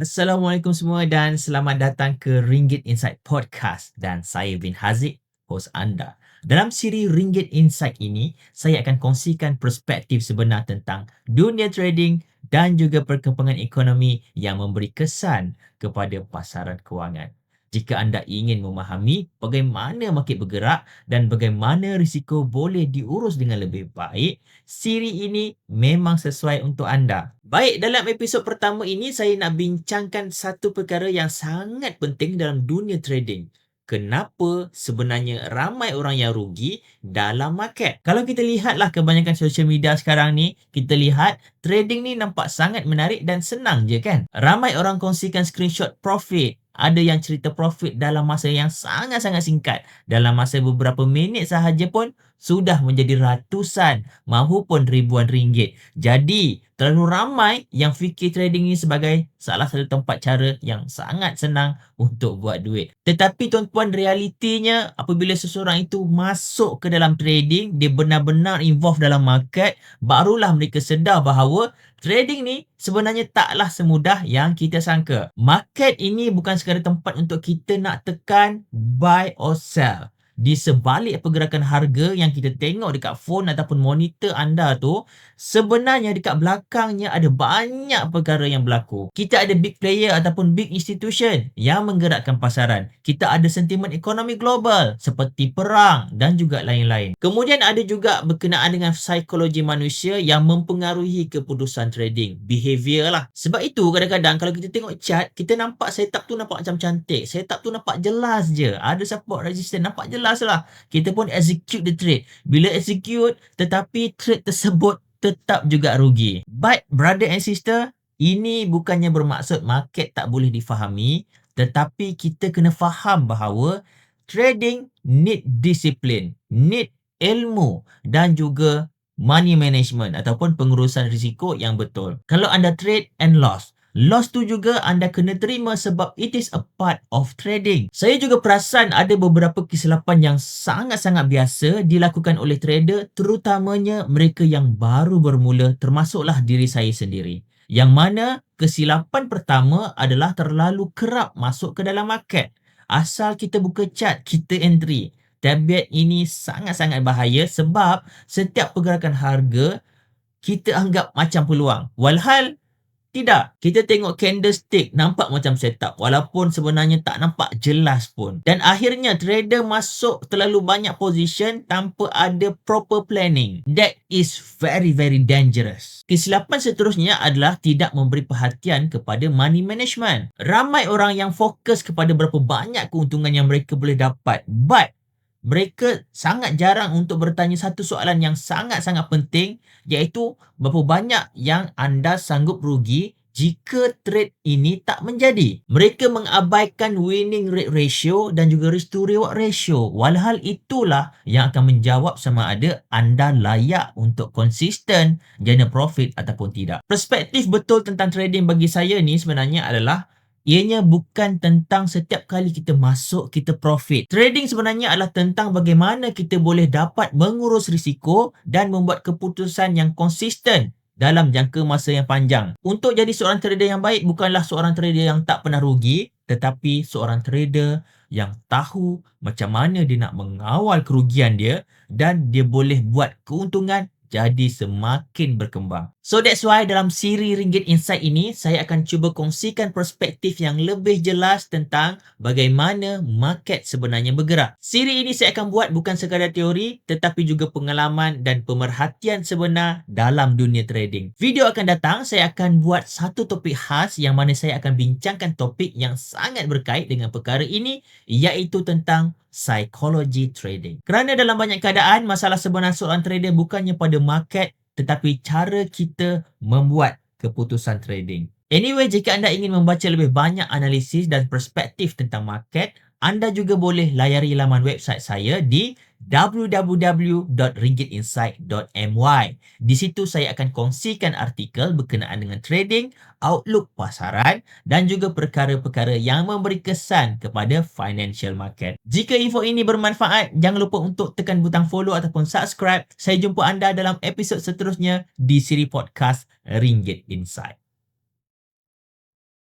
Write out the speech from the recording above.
Assalamualaikum semua dan selamat datang ke Ringgit Insight Podcast dan saya bin Haziq, hos anda. Dalam siri Ringgit Insight ini, saya akan kongsikan perspektif sebenar tentang dunia trading dan juga perkembangan ekonomi yang memberi kesan kepada pasaran kewangan. Jika anda ingin memahami bagaimana market bergerak dan bagaimana risiko boleh diurus dengan lebih baik, siri ini memang sesuai untuk anda. Baik, dalam episod pertama ini saya nak bincangkan satu perkara yang sangat penting dalam dunia trading. Kenapa sebenarnya ramai orang yang rugi dalam market? Kalau kita lihatlah kebanyakan social media sekarang ni, kita lihat trading ni nampak sangat menarik dan senang je kan? Ramai orang kongsikan screenshot profit. Ada yang cerita profit dalam masa yang sangat-sangat singkat. Dalam masa beberapa minit sahaja pun sudah menjadi ratusan mahupun ribuan ringgit. Jadi, terlalu ramai yang fikir trading ini sebagai salah satu tempat cara yang sangat senang untuk buat duit. Tetapi tuan-puan, realitinya apabila seseorang itu masuk ke dalam trading, dia benar-benar involve dalam market, barulah mereka sedar bahawa trading ni sebenarnya taklah semudah yang kita sangka. Market ini bukan sekadar tempat untuk kita nak tekan buy or sell. Di sebalik pergerakan harga yang kita tengok dekat phone ataupun monitor anda tu, sebenarnya dekat belakangnya ada banyak perkara yang berlaku. Kita ada big player ataupun big institution yang menggerakkan pasaran. Kita ada sentimen ekonomi global seperti perang dan juga lain-lain. Kemudian ada juga berkenaan dengan psikologi manusia yang mempengaruhi keputusan trading. Behavior lah. Sebab itu kadang-kadang kalau kita tengok chart, kita nampak setup tu nampak macam cantik. Setup tu nampak jelas je. Ada support resistance nampak jelas lah. Kita pun execute the trade. Bila execute, tetapi trade tersebut tetap juga rugi. But brother and sister, ini bukannya bermaksud market tak boleh difahami, tetapi kita kena faham bahawa trading need disiplin, need ilmu dan juga money management ataupun pengurusan risiko yang betul. Kalau anda trade and loss, loss tu juga anda kena terima sebab it is a part of trading. Saya juga perasan ada beberapa kesilapan yang sangat-sangat biasa dilakukan oleh trader, terutamanya mereka yang baru bermula, termasuklah diri saya sendiri. Yang mana kesilapan pertama adalah terlalu kerap masuk ke dalam market. Asal kita buka chart, kita entry. Tabiat ini sangat-sangat bahaya sebab setiap pergerakan harga kita anggap macam peluang. Walhal tidak. Kita tengok candlestick nampak macam setup walaupun sebenarnya tak nampak jelas pun. Dan akhirnya trader masuk terlalu banyak position tanpa ada proper planning. That is very dangerous. Kesilapan seterusnya adalah tidak memberi perhatian kepada money management. Ramai orang yang fokus kepada berapa banyak keuntungan yang mereka boleh dapat. But mereka sangat jarang untuk bertanya satu soalan yang sangat-sangat penting, iaitu berapa banyak yang anda sanggup rugi jika trade ini tak menjadi. Mereka mengabaikan winning rate ratio dan juga risk to reward ratio. Walhal itulah yang akan menjawab sama ada anda layak untuk konsisten jana profit ataupun tidak. Perspektif betul tentang trading bagi saya ni sebenarnya adalah ianya bukan tentang setiap kali kita masuk, kita profit. Trading sebenarnya adalah tentang bagaimana kita boleh dapat mengurus risiko dan membuat keputusan yang konsisten dalam jangka masa yang panjang. Untuk jadi seorang trader yang baik, bukanlah seorang trader yang tak pernah rugi, tetapi seorang trader yang tahu macam mana dia nak mengawal kerugian dia dan dia boleh buat keuntungan jadi semakin berkembang. So that's why dalam siri Ringgit Insight ini, saya akan cuba kongsikan perspektif yang lebih jelas tentang bagaimana market sebenarnya bergerak. Siri ini saya akan buat bukan sekadar teori, tetapi juga pengalaman dan pemerhatian sebenar dalam dunia trading. Video akan datang, saya akan buat satu topik khas yang mana saya akan bincangkan topik yang sangat berkait dengan perkara ini, iaitu tentang psikologi trading. Kerana dalam banyak keadaan, masalah sebenar seorang trader bukannya pada market, tetapi cara kita membuat keputusan trading. Anyway, jika anda ingin membaca lebih banyak analisis dan perspektif tentang market, anda juga boleh layari laman website saya di www.ringgitinsight.my. Di situ saya akan kongsikan artikel berkenaan dengan trading, outlook pasaran dan juga perkara-perkara yang memberi kesan kepada financial market. Jika info ini bermanfaat, jangan lupa untuk tekan butang follow ataupun subscribe. Saya jumpa anda dalam episod seterusnya di siri podcast Ringgit Insight.